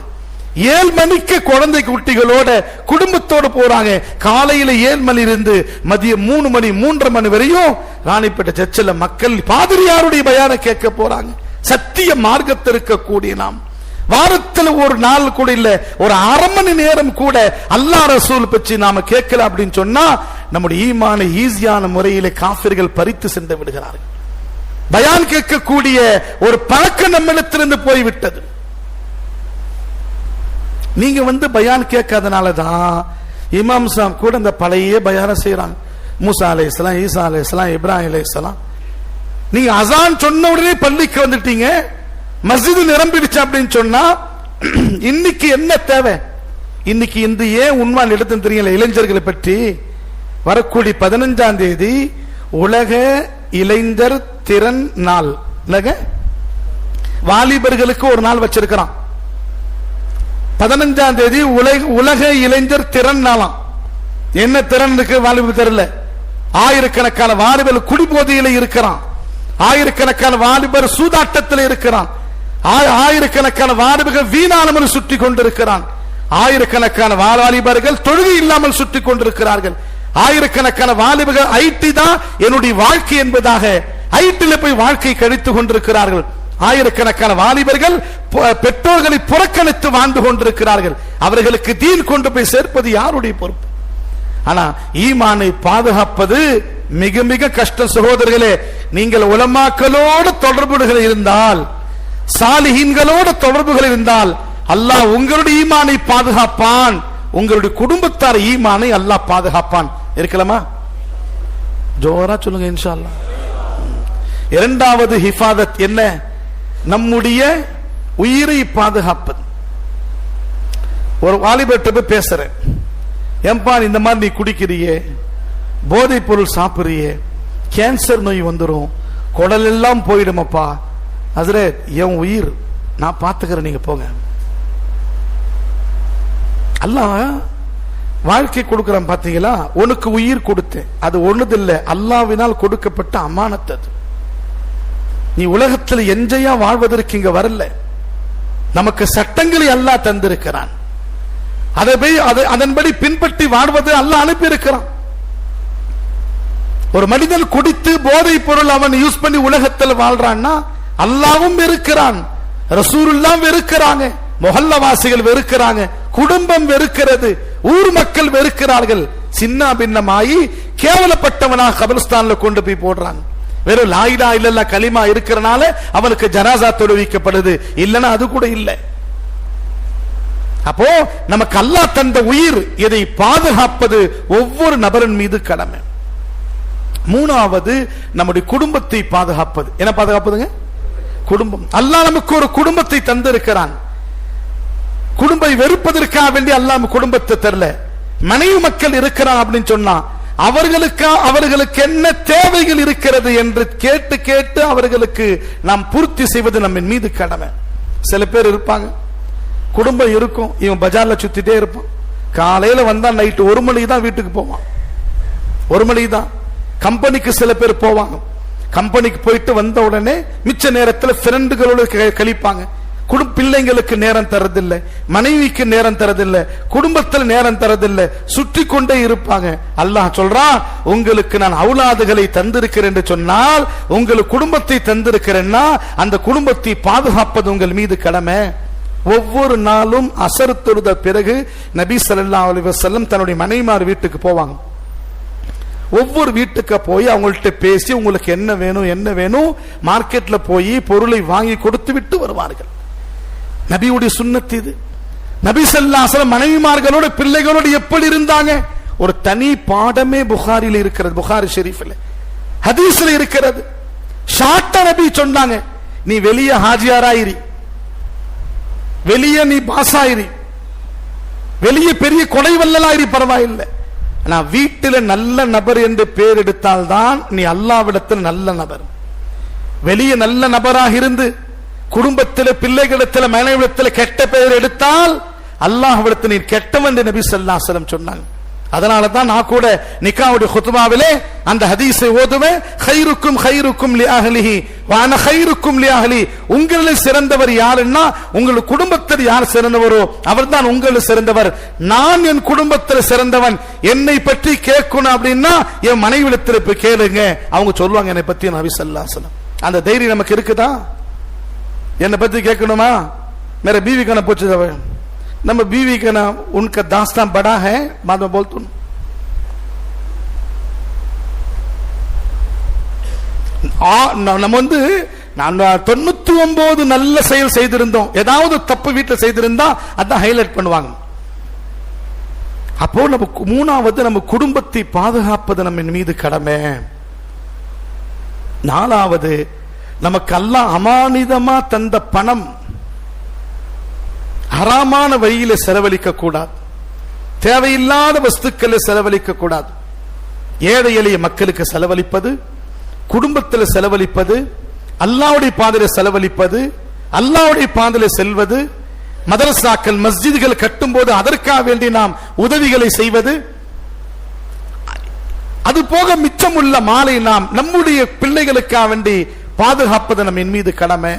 7 மணிக்கு குழந்தை குட்டிகளோட குடும்பத்தோட போறாங்க. காலையில 7 மணி இருந்து மதியம் 3 மணி 3:30 மணி வரையும் ராணிப்பேட்டை சர்ச்சில் மக்கள் பாதிரியாருடைய பயான கேட்க போறாங்க. சத்திய மார்க்கத்திற்கு கூடிய நாம் வாரத்தில் ஒரு நாள் கூட இல்ல, ஒரு அரை மணி நேரம் கூட அல்லாஹ் ரசூல் பற்றி நாம கேட்கல அப்படின்னு சொன்னா நம்முடைய ஈமானை ஈஸியான முறையிலே காஃபிர்கள் பறித்து சென்று விடுகிறார்கள். பயான் கேட்கக்கூடிய ஒரு பழக்கம் நம்மிடத்திலிருந்து போய்விட்டது. நீங்க பயான் கேட்காதனாலதான் இமாம் சாப் கூட இந்த பழைய பயான செய்யறாங்க. மூசா அலைஹிஸ்ஸலாம், ஈசா அலைஹிஸ்ஸலாம், இப்ராஹிம் அலைஹிஸ்ஸலாம். நீங்க அசான் சொன்ன உடனே பள்ளிக்கு வந்துட்டீங்க, மஸ்ஜிது நிரம்பிடுச்சு அப்படின்னு சொன்னா இன்னைக்கு என்ன தேவை? இன்னைக்கு இந்த ஏன் உண்மையான எடுத்து தெரியல. இளைஞர்களை பற்றி வரக்கூடிய 15ஆம் தேதி உலக இளைஞர் திறன் நாள், வாலிபர்களுக்கு ஒரு நாள் வச்சிருக்கிறான். 15ஆம் தேதி உலக இளைஞர் திறன் நாளாம். என்ன திறன் இருக்கு வாலிபர் தெரியல. ஆயிரக்கணக்கான வாலிபர் குடிபோதையில் இருக்கிறான், ஆயிரக்கணக்கான வாலிபர் சூதாட்டத்தில் இருக்கிறான், ஆயிரக்கணக்கான வாலிபர்கள் வீணாமல் சுற்றி கொண்டிருக்கிறான், ஆயிரக்கணக்கான வாலிபர்கள் தொழுகை இல்லாமல் சுற்றி கொண்டிருக்கிறார்கள், ஆயிரக்கணக்கான வாலிபர்கள் ஐடி தான் என்னுடைய வாழ்க்கை என்பதாக ஐடில போய் வாழ்க்கை கழித்துக் கொண்டிருக்கிறார்கள், ஆயிரக்கணக்கான வாலிபர்கள் பெற்றோர்களை புறக்கணித்து வாழ்ந்து கொண்டிருக்கிறார்கள். அவர்களுக்கு தீன் கொண்டு போய் சேர்ப்பது யாருடைய பொறுப்பு? ஆனா ஈமானை பாதுகாப்பது மிக மிக கஷ்டம் சகோதரர்களே. நீங்கள் உலமாக்களோடு தொடர்புகள் இருந்தால், சாலிஹீன்களோடு தொடர்புகள் இருந்தால் அல்லாஹ் உங்களுடைய ஈமானை பாதுகாப்பான், உங்களுடைய குடும்பத்தார் ஈமானை அல்லாஹ் பாதுகாப்பான். இருக்கலாமா? ஜோரா சொல்லுங்க இன்ஷா அல்லாஹ். இரண்டாவது ஹிஃபாதத் என்ன? நம்முடைய உயிரை பாதுகாப்பது. ஒரு வாலிபர்கிட்ட போய் பேசுறேன், ஏன்பா இந்த மாதிரி நீ குடிக்கிறியே, போதைப் பொருள் சாப்பிடுறியே, கேன்சர் நோய் வந்துடும், குடல் எல்லாம் போயிடுமப்பா. ஹஸ்ரத் என் உயிர் நான் பார்த்துக்கிறேன், நீங்க போங்க. அல்லாஹ் வாழ்க்கை கொடுக்கிறான் பாத்தீங்களா? உனக்கு உயிர் கொடுத்தேன், அது ஒண்ணுதில்லை, அல்லாஹ்வினால் கொடுக்கப்பட்ட அமானத். அது நீ உலகத்தில் எஞ்சையா வாழ்வதற்கு இங்க வரல. நமக்கு சட்டங்களை அல்லாஹ் தந்திருக்கிறான், அதன்படி பின்பற்றி வாழ்வது அல்லாஹ் அனுப்பி இருக்கிறான். ஒரு மனிதன் குடித்து போதை பொருள் அவன் யூஸ் பண்ணி உலகத்தில் வாழ்றான்னா அல்லாவும் வெறுக்கிறான், ரசூலுல்லாஹ் வெறுக்கிறாங்க, முஹல்லவாசிகள் வெறுக்கிறாங்க, குடும்பம் வெறுக்கிறது, ஊர் மக்கள் வெறுக்கிறார்கள். சின்ன பின்னமாயி கேவலப்பட்டவனாக கபர்ஸ்தான்ல கொண்டு போய் போடுறாங்க. வெறும் லா இலாஹ இல்லல்லாஹ் கலிமா இருக்கிறனால அவனுக்கு ஜனாசா தொழுவிக்கப்படுது, இல்லைன்னா அது கூட இல்லை. அப்போ நமக்கு அல்லாஹ் தந்த உயிர், இதை பாதுகாப்பது ஒவ்வொரு நபரின் மீது கடமை. மூணாவது நம்முடைய குடும்பத்தை பாதுகாப்பது. என்ன பாதுகாப்பதுங்க? குடும்பம். அல்லாஹ் நமக்கு ஒரு குடும்பத்தை தந்திருக்கிறான். குடும்பத்தை வெறுப்பதற்காக வேண்டி அல்லாஹ் குடும்பத்தை தரல. மனைவி மக்கள் இருக்கிறான் அப்படின்னு சொன்னா அவர்களுக்கு என்ன தேவைகள் இருக்கிறது என்று கேட்டு கேட்டு அவர்களுக்கு நாம் பூர்த்தி செய்வது நம்ம மீது கடமை. சில பேர் இருப்பாங்க, குடும்பம் இருக்கும், இவன் பஜார்ல சுத்திட்டே இருப்பான், காலையில வந்தா நைட்டு 1 மணி தான் வீட்டுக்கு போவான், 1 மணி தான். கம்பெனிக்கு சில பேர் போவாங்க, கம்பெனிக்கு போயிட்டு வந்த உடனே மிச்ச நேரத்தில் ஃப்ரெண்டுகளோடு கழிப்பாங்க. பிள்ளைங்களுக்கு நேரம் தரதில்லை, மனைவிக்கு நேரம் தரதில்லை, குடும்பத்தில் நேரம் தரதில்லை, சுற்றி கொண்டே இருப்பாங்க. அல்லாஹ் சொல்றான், உங்களுக்கு நான் அவுலாதுகளை தந்திருக்கிறேன் என்று சொன்னால், உங்களுக்கு குடும்பத்தை தந்திருக்கிறேன்னா அந்த குடும்பத்தை பாதுகாப்பது உங்கள் மீது கடமை. ஒவ்வொரு நாளும் அசர் தொழுத பிறகு நபி ஸல்லல்லாஹு அலைஹி வஸல்லம் தன்னுடைய மனைவிமார் வீட்டுக்கு போவாங்க. ஒவ்வொரு வீட்டுக்கு போய் அவங்கள்ட்ட பேசி உங்களுக்கு என்ன வேணும் என்ன வேணும் மார்க்கெட்ல போய் பொருளை வாங்கி கொடுத்து விட்டு வருவார்கள். நபியுடைய சுன்னத் இது. நபி ஸல்லல்லாஹு அலைஹி வஸல்லம் மனைவிமார்களோட பிள்ளைகளோடு எப்படி இருந்தாங்க? ஒரு தனி பாடமே புகாரில இருக்கிறது, புகாரி ஷெரீஃப்ல ஹதீஸ்ல இருக்கிறது. ஷார்ட்டா நபி சொன்னாங்க, நீ வெளியே ஹாஜியாராயிரி, வெளியே நீ பாசாயிரி, வெளியே பெரிய கொடை வல்லலாயிரி, பரவாயில்லை, ஆனா வீட்டில நல்ல நபர் என்று பேர் எடுத்தால்தான் நீ அல்லாஹ்விடத்தில் நல்ல நபர். வெளியே நல்ல நபராக இருந்து குடும்பத்தில் பிள்ளைகளிடத்தில் மனைவிடத்தில் கெட்ட பெயர் எடுத்தால் அல்லாஹ்விடத்தில் நீ கெட்டவன் என்று நபி ஸல்லல்லாஹு அலைஹி வஸல்லம் சொன்னாங்க. அதனால தான் நான் கூட நிக்காவுடைய குத்பாவிலே அந்த ஹதீஸை ஓதுவேன், கைருக்கும் கைருக்கும் லி அஹ்லிஹி வ அன கைருக்கும் லி அஹ்லி. உங்களில் சிறந்தவர் யாருன்னா உங்கள் குடும்பத்தில் யார் சிறந்தவரோ அவர்தான் உங்களில் சிறந்தவர். நான் என் குடும்பத்தில் சிறந்தவன். என்னை பற்றி கேட்கணும் அப்படின்னா என் மனைவிடத்தில் போய் கேளுங்க, அவங்க சொல்லுவாங்க என்னை பத்தி. நபி ஸல்லல்லாஹு அலைஹி வஸல்லம் அந்த தைரியம் நமக்கு இருக்குதா? என்னை பத்தி கேட்கணுமா? मेरे बीवी का ना पूछे जावे, நம்ம बीवी का ना उनका दास्तान बड़ा है, बाद में बोलता हूं. நம்ம வந்து 99 நல்ல செயல் செய்திருந்தோம், ஏதாவது தப்பு வீட்டில் செய்திருந்தா அதான் ஹைலைட் பண்ணுவாங்க. அப்போ நம்ம மூணாவது நம்ம குடும்பத்தை பாதுகாப்பது நம்ம மீது கடமை. நாலாவது நமக்கு அல்லாஹ் அமானிதமா தந்த பணம் ஹராமான வழியில செலவழிக்க கூடாது, தேவையில்லாத வஸ்துக்களை செலவழிக்க கூடாது. ஏழை எளிய மக்களுக்கு செலவழிப்பது, குடும்பத்தில் செலவழிப்பது, அல்லாஹ்வுடைய பாதையில் செலவழிப்பது, அல்லாஹ்வுடைய பாதையில் செல்வது, மதரசாக்கள் மஸ்ஜிதுகள் கட்டும் போது அதற்காக வேண்டி நாம் உதவிகளை செய்வது, அது போக மிச்சம் உள்ள மாலை நாம் நம்முடைய பிள்ளைகளுக்காக வேண்டி பாதுகாப்பது நம்ம மீது கடமை.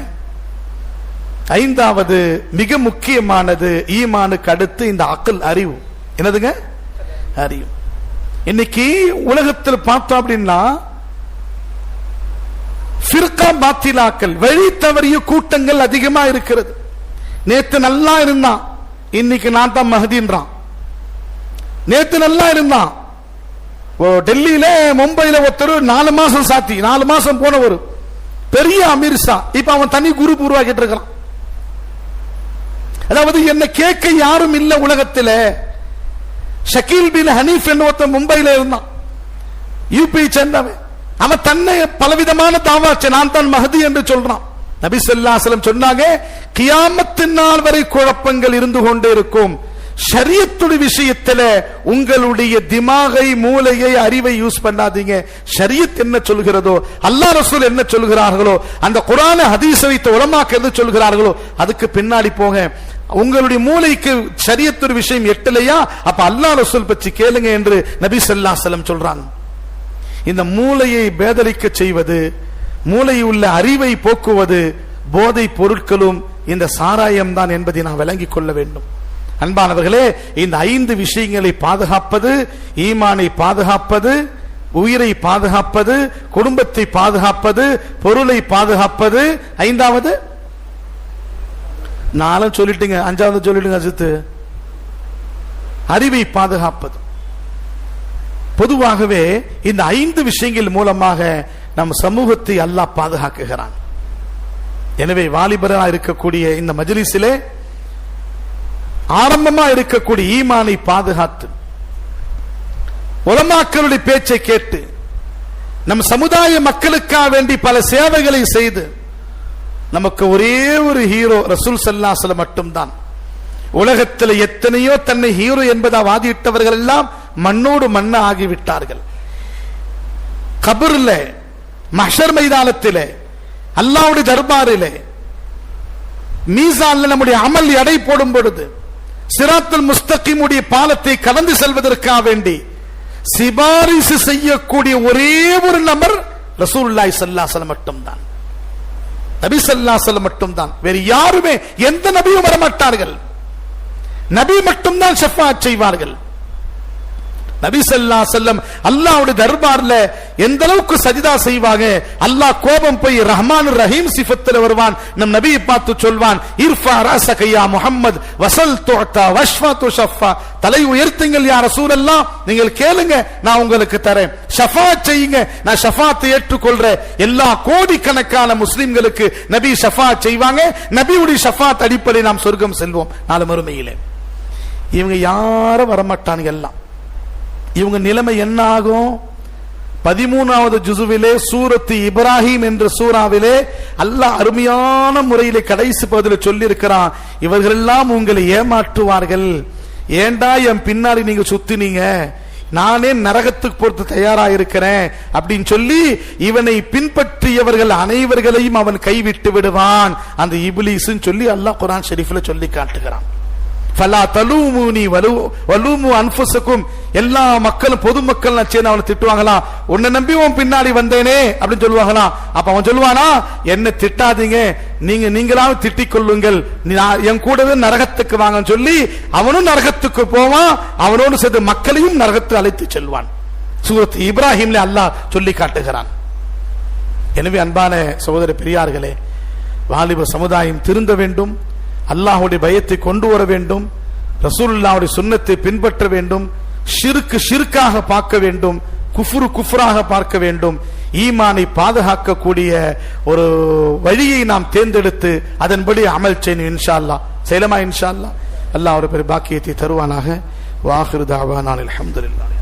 ஐந்தாவது மிக முக்கியமானது ஈமானுக்கு அடுத்து இந்த அக்ல், அறிவு. என்னதுங்க? அறிவு. இன்னைக்கு உலகத்தில் பார்த்தோம் அப்படின்னா ஃபிர்கா பாத்திலாக்கள், வழி தவறிய கூட்டங்கள் அதிகமா இருக்கிறது. நேத்து நல்லா இருந்தான், இன்னைக்கு நான் தான் மஹதின்றான். நேத்து நல்லா இருந்தான், டெல்லியில மும்பையில ஒருத்தர் 4 மாசம் சாத்தி 4 மாசம் போன ஒரு பெரிய அமீர்ஷா, இப்ப அவன் தனி குரூப் உருவாக்கிட்டு இருக்கான். அதாவது என்ன கேட்க யாரும் இல்ல உலகத்தில். ஷக்கீல் பின் ஹனீஃப் என்ற ஒருத்தன் மும்பையில இருந்தான், யூபி சேர்ந்தவன். அவன் தன்னை பலவிதமான தாவாச்சு, நான் தான் மஹதி என்று சொல்றான். நபி ஸல்லல்லாஹு அலைஹி வஸல்லம் சொன்னாங்க, கியாமத்தின் நாள் வரை குழப்பங்கள் இருந்து கொண்டே இருக்கும். ஷரியத்துடைய விஷயத்துல உங்களுடைய திமாகை, மூளையை, அறிவை யூஸ் பண்ணாதீங்க. ஷரியத் என்ன சொல்கிறதோ, அல்லாஹ் ரசூல் என்ன சொல்கிறார்களோ, அந்த குர்ஆன் ஹதீஸ் வைத்த உலமாக்கள் எது சொல்கிறார்களோ அதுக்கு பின்னாடி போக. உங்களுடைய மூளைக்கு ஷரியத்துடைய விஷயம் எட்டலையா, அப்ப அல்லாஹ் ரசூல் பற்றி கேளுங்க என்று நபி ஸல்லல்லாஹு அலைஹி வஸல்லம் சொல்றாங்க. இந்த மூளையை பேதலிக்க செய்வது, மூளையில் உள்ள அறிவை போக்குவது போதை பொருட்களும் இந்த சாராயம் தான் என்பதை நாம் விளங்கிக் கொள்ள வேண்டும். அன்பானவர்களே, இந்த 5 விஷயங்களை பாதுகாப்பது, ஈமானை பாதுகாப்பது, உயிரை பாதுகாப்பது, குடும்பத்தை பாதுகாப்பது, பொருளை பாதுகாப்பது. ஐந்தாவது 4 சொல்லிட்டுங்க, 5வது சொல்லிட்டுங்க அஜித்து, அறிவை பாதுகாப்பது. பொதுவாகவே இந்த 5 விஷயங்கள் மூலமாக நம் சமூகத்தை அல்லாஹ் பாதுகாக்குகிறான். எனவே வாலிபரா இருக்கக்கூடிய இந்த மஜ்லிஸிலே ஆரம்பமா இருக்கக்கூடிய ஈமானை பாதுகாத்து, உலமாக்களுடைய பேச்சை கேட்டு, நம் சமுதாய மக்களுக்காக வேண்டி பல சேவைகளை செய்து, நமக்கு ஒரே ஒரு ஹீரோ ரசூல் ஸல்லல்லாஹு அலைஹி வஸல்லம் மட்டும்தான். உலகத்தில் எத்தனையோ தன்னை ஹீரோ என்பதா வாதிட்டவர்கள் எல்லாம் மண்ணோடு மண்ண ஆகிவிட்டார்கள். கபர்ல, மஹ்ஷர் மைதானத்திலே, அல்லாஹ்வுடைய தர்பாரிலே, மீசான்ல நம்முடைய அமல் எடை போடும் பொழுது, சிராத்துல் முஸ்தகீமுடைய பாலத்தை கடந்து செல்வதற்காக வேண்டி சிபாரிசு செய்யக்கூடிய ஒரே ஒரு நபர் ரசூலுல்லாஹி ஸல்லல்லாஹு அலைஹி வஸல்லம் மட்டும்தான். நபி ஸல்லல்லாஹு அலைஹி வஸல்லம் மட்டும்தான். வேறு யாருமே எந்த நபியும் வரமாட்டார்கள். நபி மட்டும்தான் ஷஃபாஅத் செய்வார்கள். நபி ஸல்லல்லாஹு அலைஹி வஸல்லம் அல்லாஹ்வுடைய தர்பார்ல எந்த அளவுக்கு சஜிதா செய்வாங்க, அல்லாஹ் கோபம் போய் ரஹ்மானுர் ரஹீம் சிஃபத்தில் வருவான். நம் நபியை பார்த்து சொல்வான், இர்ஃபா ரஸக யா முஹம்மத் வஸல் துஅதா வஷ்ஃபா துஷஃபா. தலை உயர்த்துங்கள் யா ரசூலல்லாஹ், நீங்கள் கேளுங்க நான் உங்களுக்கு தரேன். ஷஃபாஅத் செய்யுங்க, நான் ஷஃபாஅத்தை ஏற்றுக்கொள்றேன். எல்லா கோடிக்கணக்கான முஸ்லிம்களுக்கு நபி ஷஃபாஅத் செய்வாங்க. நபியுடைய ஷஃபாஅத் அடிப்படையில் நாம் சொர்க்கம் செல்வோம் நாளை மறுமையிலே. இவங்க யாரும் வரமாட்டானுங்க. எல்லாம் இவங்க நிலைமை என்ன ஆகும்? 13வது ஜுசுவிலே சூரத்து இப்ராஹிம் என்ற சூறாவிலே அல்லாஹ் அருமையான முறையிலே கடைசி பகுதியில் சொல்லி இருக்கிறான், இவர்கள் எல்லாம் உங்களை ஏமாற்றுவார்கள். ஏண்டா என் பின்னாடி நீங்க சுத்தினீங்க, நானே நரகத்துக்கு போறது தயாரா இருக்கிறேன் அப்படின்னு சொல்லி இவனை பின்பற்றியவர்கள் அனைவர்களையும் அவன் கைவிட்டு விடுவான், அந்த இப்லீஸ்ன்னு சொல்லி அல்லாஹ் குர்ஆன் ஷரீஃப்ல சொல்லி காட்டுகிறான். ஃபலா தலூமுனி வலூமு அன்ஃபுஸக்கும். எல்லா மக்களும் பொதுமக்கள் சேர்ந்து அவனை திட்டுவாங்களாம், உன்னை நம்பி உன் பின்னாடி வந்தேனே அப்படின்னு சொல்லுவாங்களாம். அப்ப அவன் சொல்லுவானா, என்ன திட்டாதீங்க, நீங்களாவது திட்டிக் கொள்ளுங்கள், என் கூடவே நரகத்துக்கு வாங்கன்னு சொல்லி அவனும் நரகத்துக்கு போவான், அவனோடு சேர்ந்து மக்களையும் நரகத்து அழைத்து செல்வான். சூரத் இப்ராஹிம்ல அல்லாஹ் சொல்லி காட்டுகிறான். எனவே அன்பான சகோதர பெரியார்களே, வாலிப சமுதாயம் திருந்த வேண்டும், அல்லாஹ்வுடைய பயத்தை கொண்டு வர வேண்டும், ரசூலுல்லாஹ்வுடைய சுன்னத்தை பின்பற்ற வேண்டும், ஷிர்க் ஷிர்காக பார்க்க வேண்டும், குஃப்ரு குஃப்ராக பார்க்க வேண்டும். ஈமானை பாதுகாக்கக்கூடிய ஒரு வழியை நாம் தேர்ந்தெடுத்து அதன்படி அமல் செய்யணும். இன்ஷா அல்லாஹ் செய்யலாமா? இன்ஷா அல்லாஹ். அல்லாஹ் ஒரு பெரிய பாக்கியத்தை தருவானாக. வாஹிரு தாவானா அல்ஹம்துலில்லாஹ்.